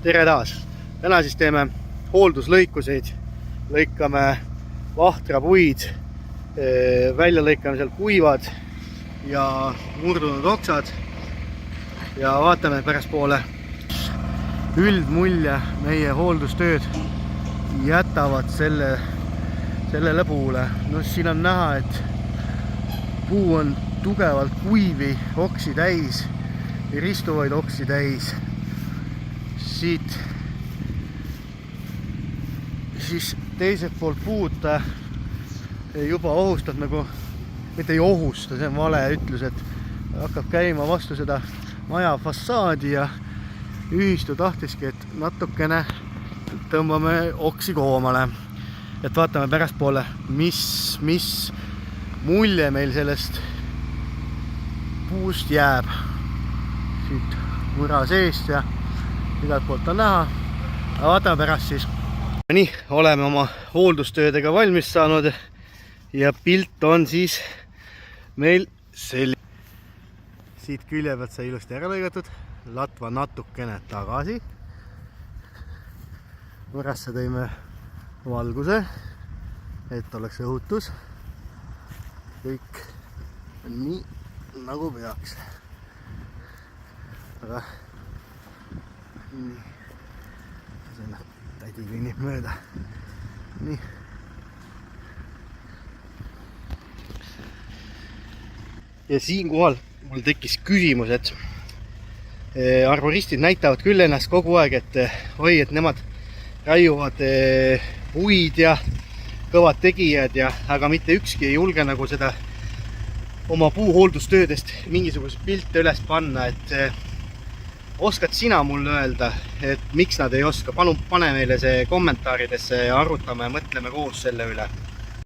Tere taas! Täna siis teeme hoolduslõikuseid. Lõikame vahtrapuid, välja lõikame seal kuivad ja murdunud oksad ja vaatame pärastpoole. Üldmulje meie hooldustööd jätavad sellele puule. No siin on näha, et puu on tugevalt kuivi oksi täis, ristuvaid oksi täis. Siit siis teiselt poolt puud juba ohustab nagu, mitte ei ohusta, see on vale ütlus, et hakkab käima vastu seda maja fassaadi ja ühistu tahtiski, et natukene tõmbame oksi koomale. Et vaatame pärastpoole, mis mulje meil sellest puust jääb. Siit mõra seest ja igalt poolt on näha. Vaatame pärast siis. Nii, oleme oma hooldustöödega valmis saanud ja pilt on siis meil selline. Siit külje pealt sai ilusti ära lõigatud, latva natukene tagasi. Mõrasse tõime valguse, et oleks õhutus. Kõik nii nagu peaks. Aga nii, selle tädi kõnnib mööda. Nii. Ja siinkohal mul tekkis küsimus, et arboristid näitavad küll ennast kogu aeg, et oi, et nemad raiuvad puid ja kõvad tegijad, aga mitte ükski ei julge nagu seda oma puuhooldustöödest mingisuguse pilte üles panna, et oskad sina mulle öelda, et miks nad ei oska? Palun pane meile see kommentaaridesse ja arutame ja mõtleme koos selle üle.